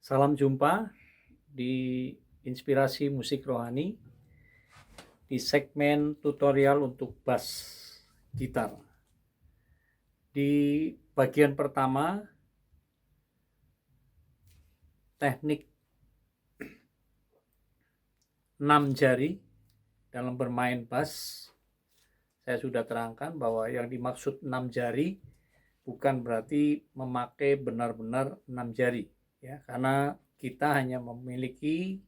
Salam jumpa di Inspirasi Musik Rohani di segmen tutorial untuk bass gitar. Di bagian pertama, teknik 6 jari dalam bermain bass. Saya sudah terangkan bahwa yang dimaksud 6 jari bukan berarti memakai benar-benar 6 jari, ya, karena kita hanya memiliki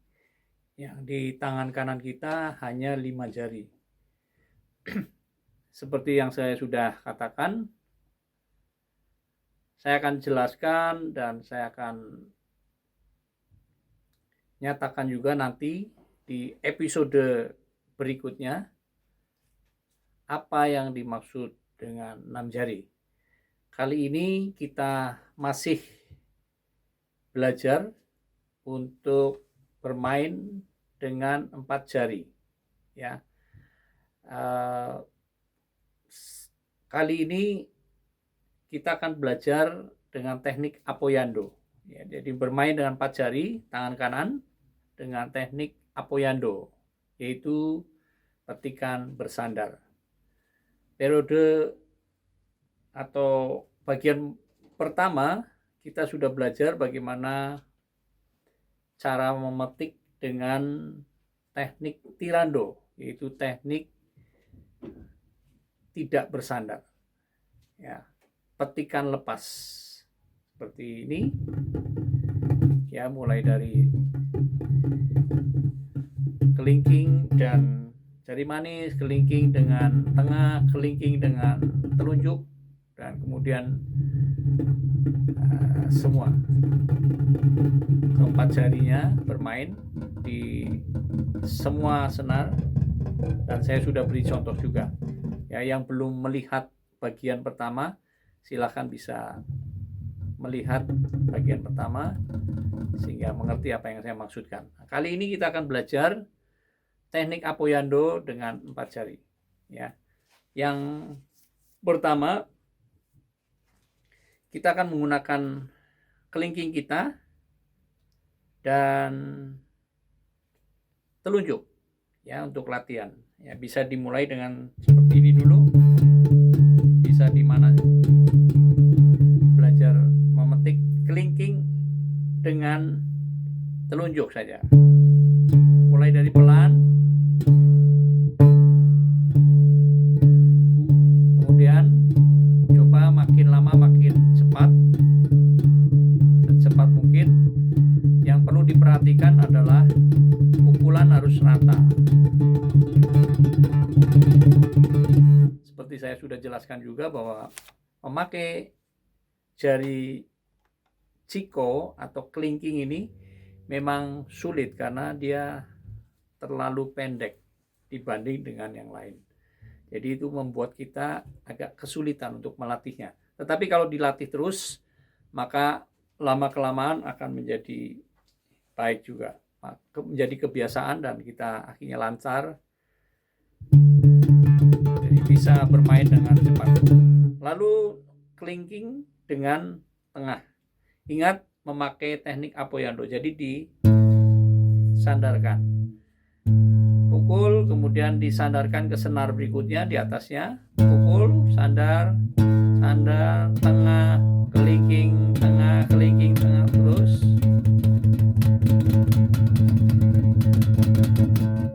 yang di tangan kanan kita hanya 5 jari. Seperti yang saya sudah katakan, saya akan jelaskan dan saya akan nyatakan juga nanti di episode berikutnya apa yang dimaksud dengan 6 jari. Kali ini kita masih belajar untuk bermain dengan 4 jari, ya. Kali ini kita akan belajar dengan teknik apoyando, ya. Jadi bermain dengan 4 jari tangan kanan dengan teknik apoyando, yaitu petikan bersandar. Periode atau bagian pertama kita sudah belajar bagaimana cara memetik dengan teknik tirando, yaitu teknik tidak bersandar, ya, petikan lepas seperti ini, ya, mulai dari kelingking dan jari manis, kelingking dengan tengah, kelingking dengan telunjuk, dan kemudian semua keempat jarinya bermain di semua senar, dan saya sudah beri contoh juga, ya. Yang belum melihat bagian pertama silahkan bisa melihat bagian pertama sehingga mengerti apa yang saya maksudkan. Kali ini kita akan belajar teknik apoyando dengan 4 jari, ya. Yang pertama, kita akan menggunakan kelingking kita dan telunjuk, ya, untuk latihan. Ya, bisa dimulai dengan seperti ini dulu. Bisa di mana belajar memetik kelingking dengan telunjuk saja. Mulai dari pelan, kemudian coba makin lama makin cepat, secepat mungkin. Yang perlu diperhatikan adalah pukulan harus rata. Seperti saya sudah jelaskan juga bahwa memakai jari ciko atau kelingking ini memang sulit karena dia terlalu pendek dibanding dengan yang lain. Jadi itu membuat kita agak kesulitan untuk melatihnya. Tetapi kalau dilatih terus, maka lama-kelamaan akan menjadi baik juga, menjadi kebiasaan, dan kita akhirnya lancar, jadi bisa bermain dengan cepat. Lalu kelingking dengan tengah. Ingat memakai teknik apoyando, jadi disandarkan, pukul, kemudian disandarkan ke senar berikutnya di atasnya, pukul, sandar, sandar, tengah, kelingking, tengah, kelingking, tengah, terus,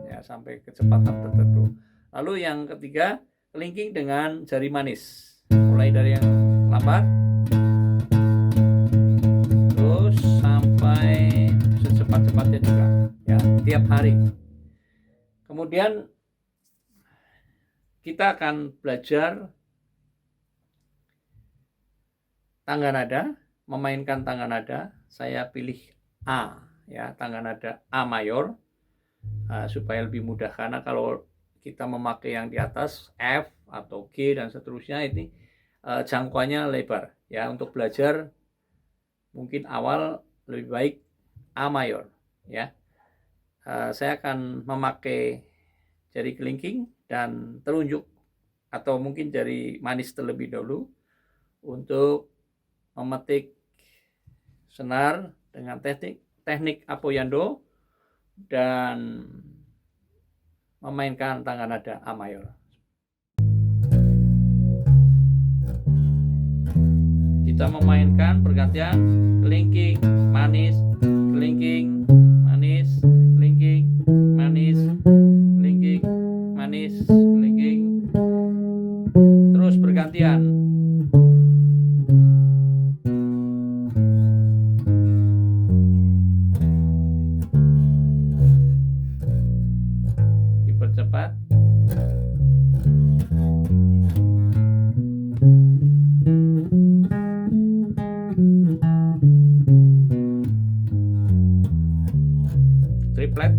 ya, sampai kecepatan tertentu. Lalu yang ketiga, kelingking dengan jari manis, mulai dari yang lambat terus sampai secepat-cepatnya juga, ya, tiap hari. Kemudian kita akan belajar tangga nada, memainkan tangga nada. Saya pilih A, ya, tangga nada A mayor, supaya lebih mudah, karena kalau kita memakai yang di atas F atau G dan seterusnya, ini jangkauannya lebar, ya. Untuk belajar mungkin awal lebih baik A mayor, ya. Saya akan memakai jari kelingking dan telunjuk atau mungkin jari manis terlebih dahulu untuk memetik senar dengan teknik apoyando dan memainkan tangga nada A mayor. Kita memainkan bergantian kelingking, manis, kelingking, manis, kelingking, manis, kelingking, manis, kelingking, terus bergantian. Dipercepat. Triplet.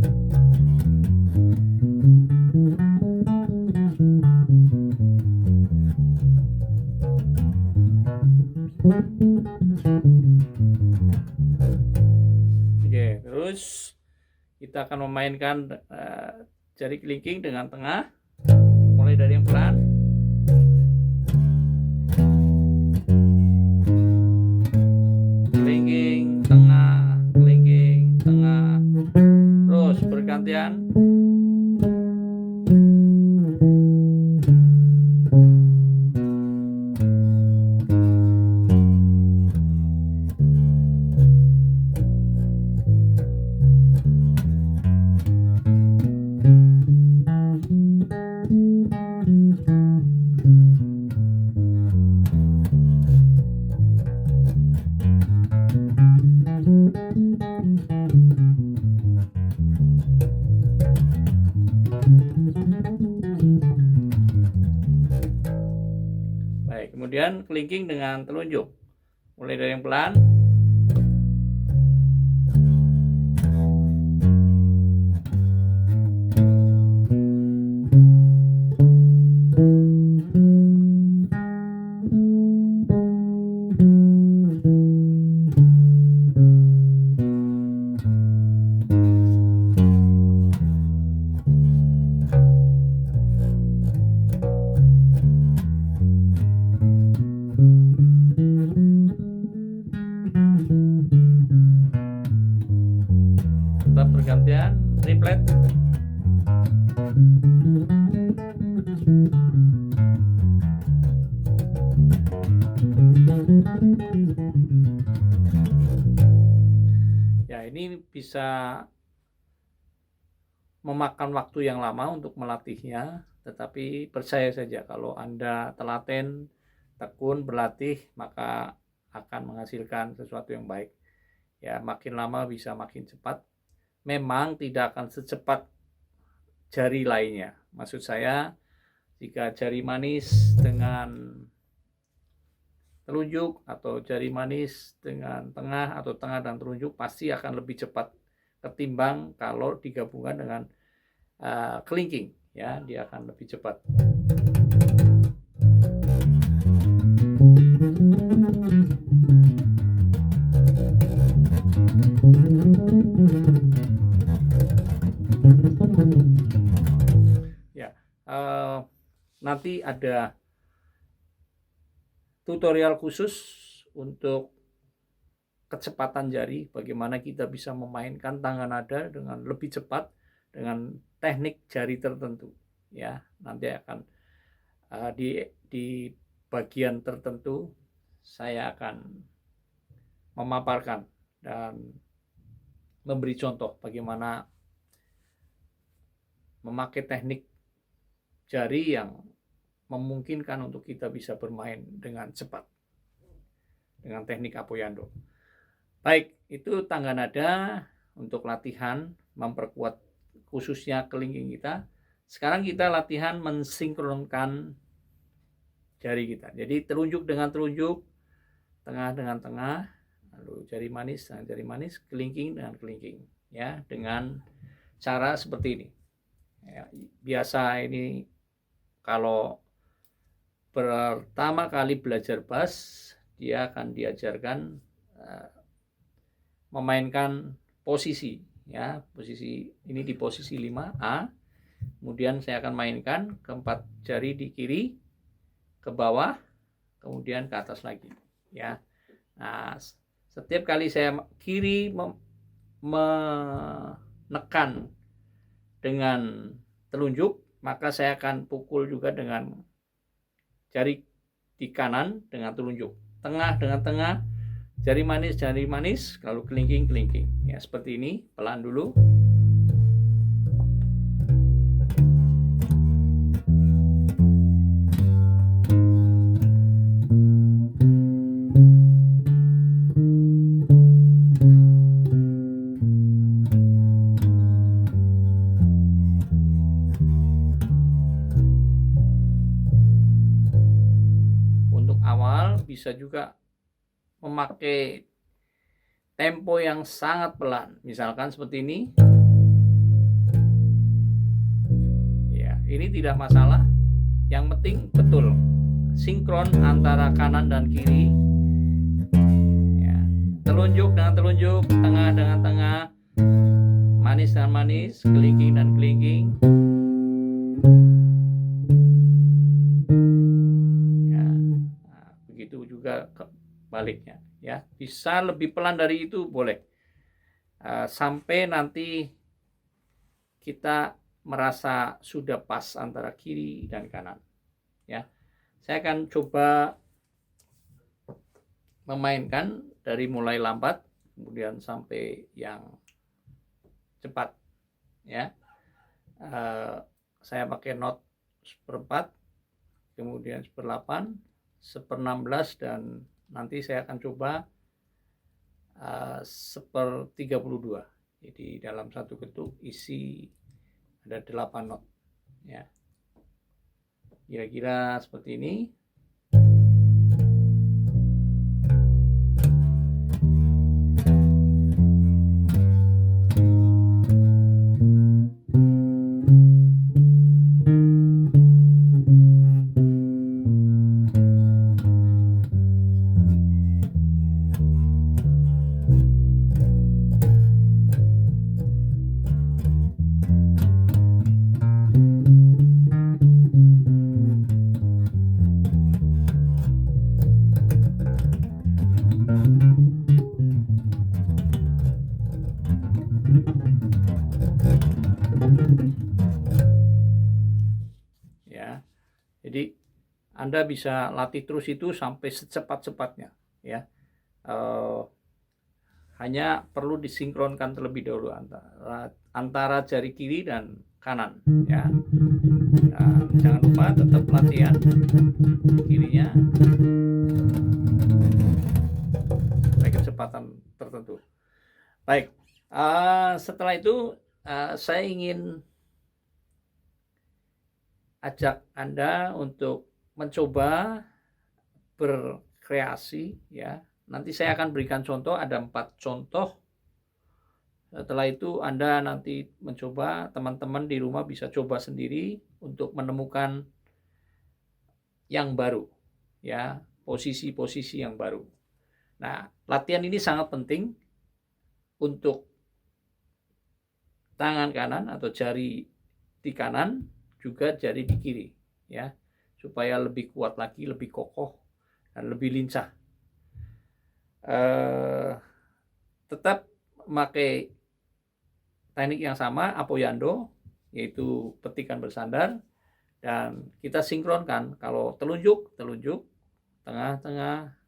Oke, terus kita akan memainkan jari kelingking dengan tengah, mulai dari yang pelan. Kelingking, tengah, kelingking, tengah. Terus bergantian. Baik, kemudian kelingking dengan telunjuk. Mulai dari yang pelan. Tetap bergantian, triplet. Ya, ini bisa memakan waktu yang lama untuk melatihnya, tetapi percaya saja kalau Anda telaten, tekun, berlatih, maka akan menghasilkan sesuatu yang baik. Ya, makin lama bisa makin cepat. Memang tidak akan secepat jari lainnya. Maksud saya, jika jari manis dengan telunjuk atau jari manis dengan tengah atau tengah dan telunjuk pasti akan lebih cepat ketimbang kalau digabungkan dengan kelingking, ya, dia akan lebih cepat. Ya, nanti ada tutorial khusus untuk kecepatan jari, bagaimana kita bisa memainkan tangga nada dengan lebih cepat dengan teknik jari tertentu. Ya, nanti akan di bagian tertentu saya akan memaparkan dan memberi contoh bagaimana memakai teknik jari yang memungkinkan untuk kita bisa bermain dengan cepat dengan teknik apoyando. Baik, itu tangga nada untuk latihan memperkuat khususnya kelingking kita. Sekarang kita latihan mensinkronkan jari kita. Jadi telunjuk dengan telunjuk, tengah dengan tengah, lalu jari manis dengan jari manis, kelingking dengan kelingking, ya, dengan cara seperti ini. Ya, biasa ini kalau pertama kali belajar bass, dia akan diajarkan memainkan posisi, ya, posisi ini di posisi 5A. Kemudian saya akan mainkan keempat jari di kiri, ke bawah, kemudian ke atas lagi, ya. Nah, Setiap kali saya kiri menekan dengan telunjuk, maka saya akan pukul juga dengan jari di kanan dengan telunjuk. Tengah dengan tengah, jari manis, lalu kelingking. Ya, seperti ini, pelan dulu. Untuk awal bisa juga memakai tempo yang sangat pelan, misalkan seperti ini. Ya, ini tidak masalah. Yang penting betul sinkron antara kanan dan kiri. Ya, telunjuk dengan telunjuk, tengah dengan tengah, manis dengan manis, kelingking dan kelingking. Ya, nah, begitu juga baliknya. Ya, bisa lebih pelan dari itu boleh, sampai nanti kita merasa sudah pas antara kiri dan kanan. Ya, saya akan coba memainkan dari mulai lambat kemudian sampai yang cepat. Ya, saya pakai not 1/4, kemudian 1/8, 1/16, dan nanti saya akan coba 1/32. Jadi dalam satu ketuk isi ada 8 not. Ya, kira-kira seperti ini. Ya, jadi Anda bisa latih terus itu sampai secepat-cepatnya. Ya, hanya perlu disinkronkan terlebih dahulu antara jari kiri dan kanan. Ya, nah, jangan lupa tetap latihan kirinya sampai kecepatan tertentu. Baik, setelah itu saya ingin ajak Anda untuk mencoba berkreasi. Ya, nanti saya akan berikan contoh, ada 4 contoh. Setelah itu Anda nanti mencoba, teman-teman di rumah bisa coba sendiri untuk menemukan yang baru, ya, posisi-posisi yang baru. Nah, latihan ini sangat penting untuk tangan kanan atau jari di kanan, juga jari di kiri, ya, supaya lebih kuat lagi, lebih kokoh dan lebih lincah. Tetap memakai teknik yang sama, apoyando, yaitu petikan bersandar, dan kita sinkronkan. Kalau telunjuk, tengah-tengah,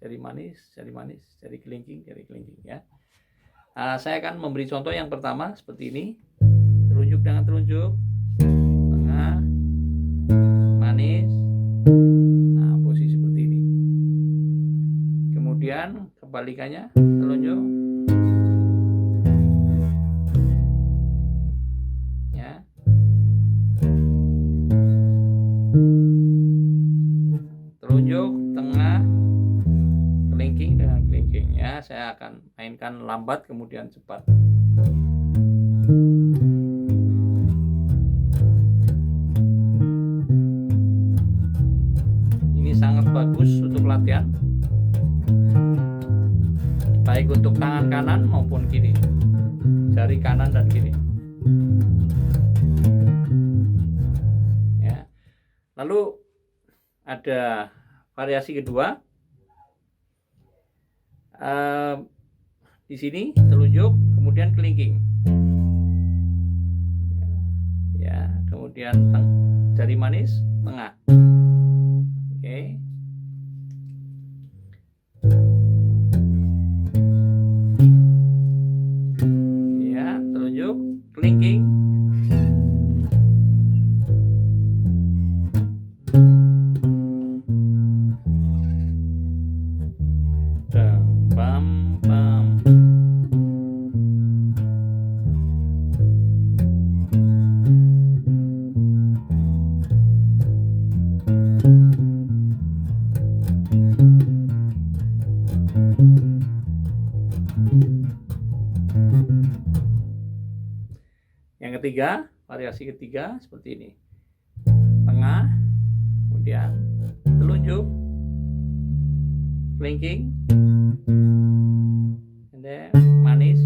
jari manis, jari kelingking, ya. Saya akan memberi contoh yang pertama seperti ini. Telunjuk dengan telunjuk, tengah, manis. Nah, posisi seperti ini. Kemudian kebalikannya, telunjuk, ya, telunjuk, tengah, kelingking dengan kelingking. Ya, saya akan mainkan lambat kemudian cepat. Ini sangat bagus untuk latihan, baik untuk tangan kanan maupun kiri, jari kanan dan kiri. Ya. Lalu ada variasi kedua. Di sini telunjuk, kemudian kelingking. Ya, kemudian jari manis tengah. Oke. Ya, telunjuk, kelingking. Bam bam. Yang ketiga, variasi ketiga seperti ini. Tengah, kemudian telunjuk, kelingking, and then manis,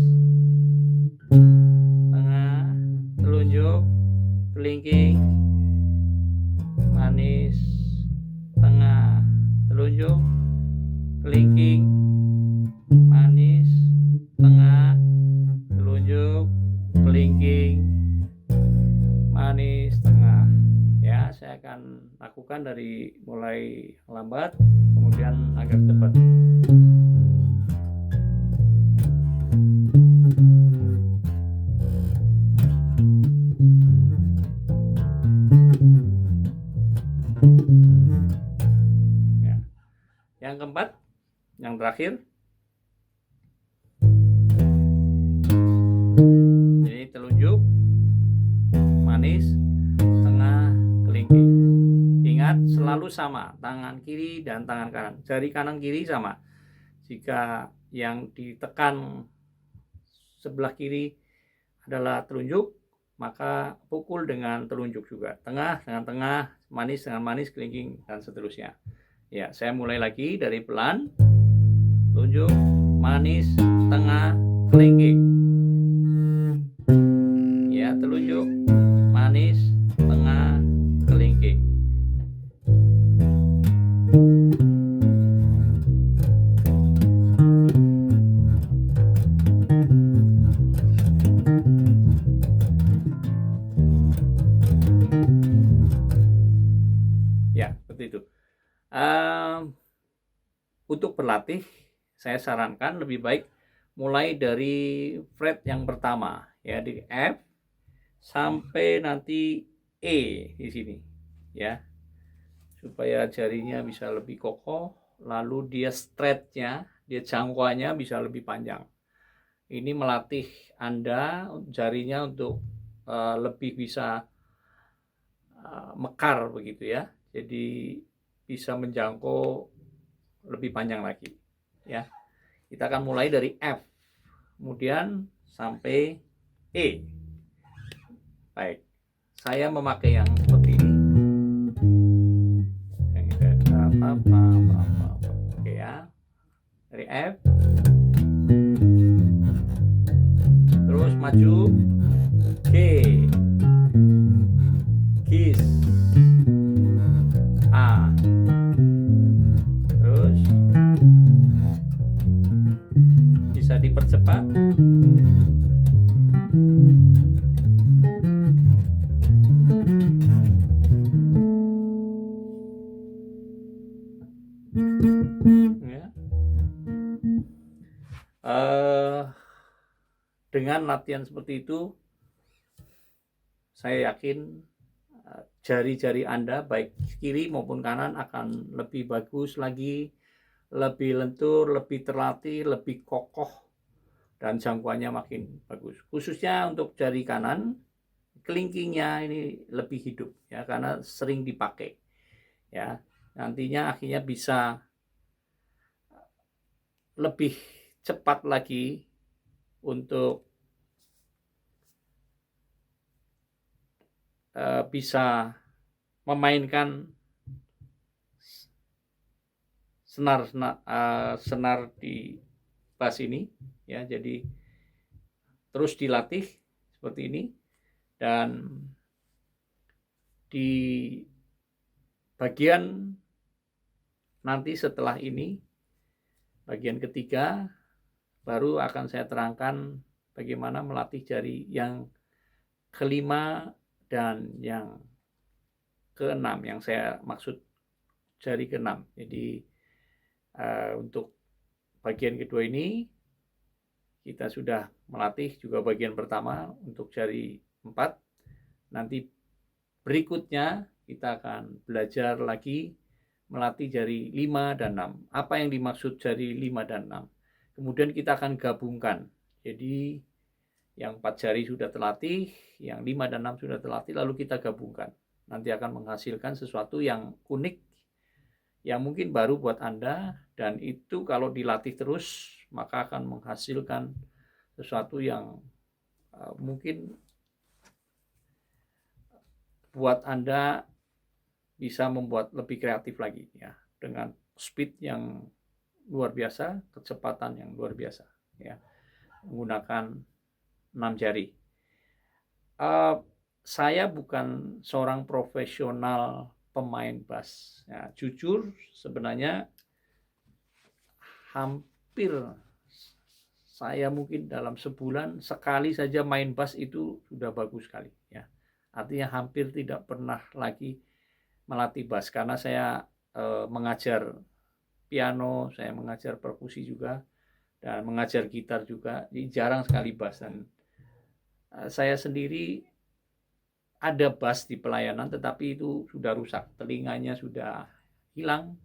tengah, telunjuk, kelingking, manis, tengah, telunjuk, kelingking, manis, tengah, telunjuk, kelingking, manis, tengah. Ya, saya akan lakukan dari mulai lambat kemudian agak cepat. Ya. Yang keempat, yang terakhir. Jadi telunjuk, manis, tengah, kelingking. Ingat selalu sama, tangan kiri dan tangan kanan. Jari kanan kiri sama. Jika yang ditekan sebelah kiri adalah telunjuk, maka pukul dengan telunjuk juga. Tengah dengan tengah, manis dengan manis, kelingking, dan seterusnya. Ya, saya mulai lagi dari pelan. Telunjuk, manis, tengah, kelingking. Ya, telunjuk, manis, tengah, kelingking. Ya, seperti itu. Untuk berlatih, saya sarankan lebih baik mulai dari fret yang pertama, ya, di F sampai nanti E di sini, ya, supaya jarinya bisa lebih kokoh, lalu dia stretchnya, dia jangkauannya bisa lebih panjang. Ini melatih Anda jarinya untuk lebih bisa mekar begitu ya, jadi bisa menjangkau lebih panjang lagi, ya. Kita akan mulai dari F kemudian sampai E. Baik, saya memakai yang seperti ini. Oke ya, dari F terus maju G, Gis, A, terus bisa dipercepat. Ya. Dengan latihan seperti itu, saya yakin jari-jari Anda baik kiri maupun kanan akan lebih bagus lagi, lebih lentur, lebih terlatih, lebih kokoh, dan jangkauannya makin bagus. Khususnya untuk jari kanan, kelingkingnya ini lebih hidup ya, karena sering dipakai ya. Nantinya akhirnya bisa lebih cepat lagi untuk bisa memainkan senar di bass ini ya. Jadi terus dilatih seperti ini, dan di bagian nanti setelah ini Bagian ketiga baru akan saya terangkan bagaimana melatih jari yang kelima dan yang keenam, yang saya maksud jari keenam. Jadi untuk bagian kedua ini kita sudah melatih juga bagian pertama untuk jari 4. Nanti berikutnya kita akan belajar lagi melatih jari 5 dan 6. Apa yang dimaksud jari 5 dan 6? Kemudian kita akan gabungkan. Jadi yang 4 jari sudah terlatih, yang 5 dan 6 sudah terlatih, lalu kita gabungkan. Nanti akan menghasilkan sesuatu yang unik, yang mungkin baru buat Anda, dan itu kalau dilatih terus, maka akan menghasilkan sesuatu yang mungkin buat Anda bisa membuat lebih kreatif lagi, ya, dengan speed yang luar biasa, kecepatan yang luar biasa, ya, menggunakan 6 jari. Saya bukan seorang profesional pemain bass. Ya, jujur sebenarnya hampir saya mungkin dalam sebulan sekali saja main bass itu sudah bagus sekali, ya. Artinya hampir tidak pernah lagi melatih bass karena saya mengajar piano, saya mengajar perkusi juga, dan mengajar gitar juga. Jadi jarang sekali bass, dan saya sendiri ada bass di pelayanan tetapi itu sudah rusak, telinganya sudah hilang,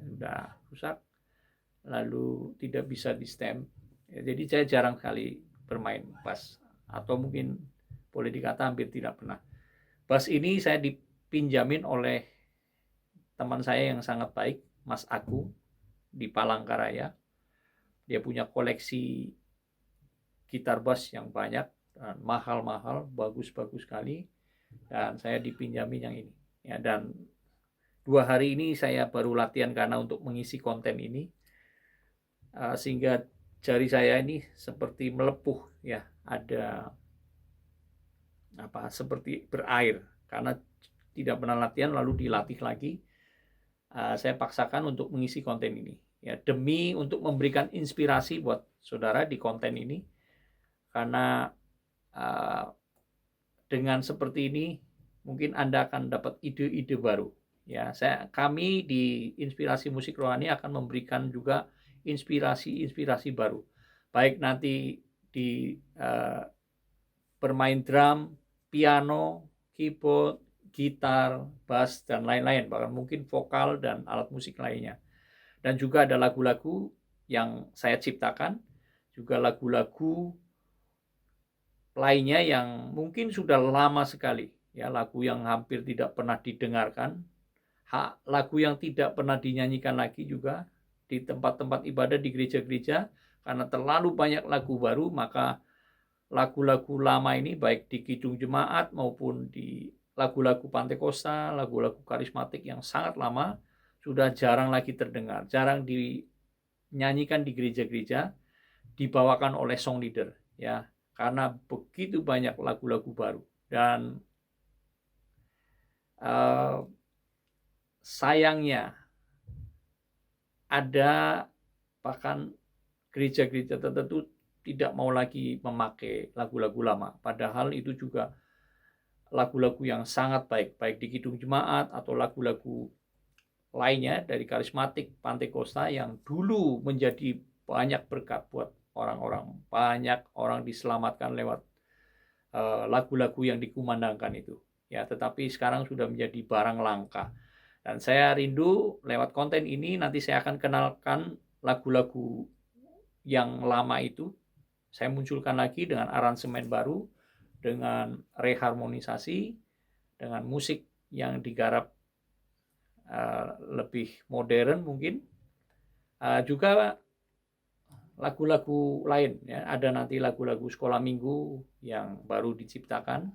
sudah rusak, lalu tidak bisa di stem. Jadi saya jarang sekali bermain bass, atau mungkin boleh dikata hampir tidak pernah. Bass ini saya dipinjamin oleh teman saya yang sangat baik, Mas Aku, di Palangkaraya. Dia punya koleksi gitar bass yang banyak dan mahal-mahal, bagus-bagus sekali, dan saya dipinjamin yang ini, ya. Dan 2 hari ini saya baru latihan karena untuk mengisi konten ini, sehingga jari saya ini seperti melepuh, ya, ada seperti berair karena tidak pernah latihan lalu dilatih lagi. Saya paksakan untuk mengisi konten ini, ya, demi untuk memberikan inspirasi buat saudara di konten ini, karena dengan seperti ini mungkin Anda akan dapat ide-ide baru, ya. Kami di Inspirasi Musik Rohani akan memberikan juga inspirasi-inspirasi baru, baik nanti di bermain drum, piano, keyboard, gitar, bass, dan lain-lain, bahkan mungkin vokal dan alat musik lainnya. Dan juga ada lagu-lagu yang saya ciptakan, juga lagu-lagu lainnya yang mungkin sudah lama sekali, ya, lagu yang hampir tidak pernah didengarkan, lagu yang tidak pernah dinyanyikan lagi juga di tempat-tempat ibadah di gereja-gereja, karena terlalu banyak lagu baru, maka lagu-lagu lama ini baik di kidung jemaat maupun di lagu-lagu Pantekosta, lagu-lagu karismatik yang sangat lama sudah jarang lagi terdengar, jarang dinyanyikan di gereja-gereja, dibawakan oleh song leader, ya, karena begitu banyak lagu-lagu baru. Dan sayangnya ada bahkan gereja-gereja tertentu tidak mau lagi memakai lagu-lagu lama, padahal itu juga lagu-lagu yang sangat baik, baik di kidung jemaat atau lagu-lagu lainnya dari karismatik Pantekosta yang dulu menjadi banyak berkat buat orang-orang. Banyak orang diselamatkan lewat lagu-lagu yang dikumandangkan itu, ya. Tetapi sekarang sudah menjadi barang langka. Dan saya rindu lewat konten ini nanti saya akan kenalkan lagu-lagu yang lama itu, saya munculkan lagi dengan aransemen baru, dengan reharmonisasi, dengan musik yang digarap lebih modern mungkin, juga lagu-lagu lain, ya. Ada nanti lagu-lagu sekolah minggu yang baru diciptakan,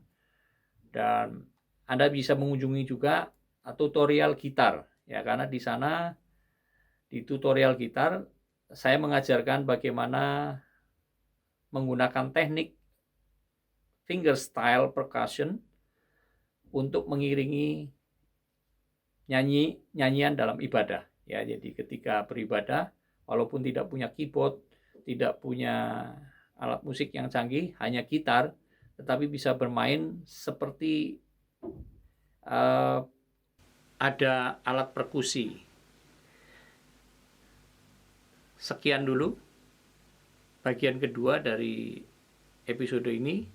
dan Anda bisa mengunjungi juga tutorial gitar, ya, karena di sana di tutorial gitar saya mengajarkan bagaimana menggunakan teknik fingerstyle percussion untuk mengiringi nyanyian dalam ibadah, ya. Jadi ketika beribadah walaupun tidak punya keyboard, tidak punya alat musik yang canggih, hanya gitar, tetapi bisa bermain seperti ada alat perkusi. Sekian dulu bagian kedua dari episode ini,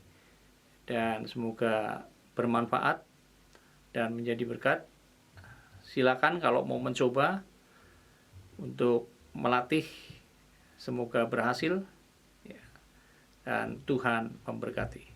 dan semoga bermanfaat dan menjadi berkat. Silakan kalau mau mencoba untuk melatih, semoga berhasil, dan Tuhan memberkati.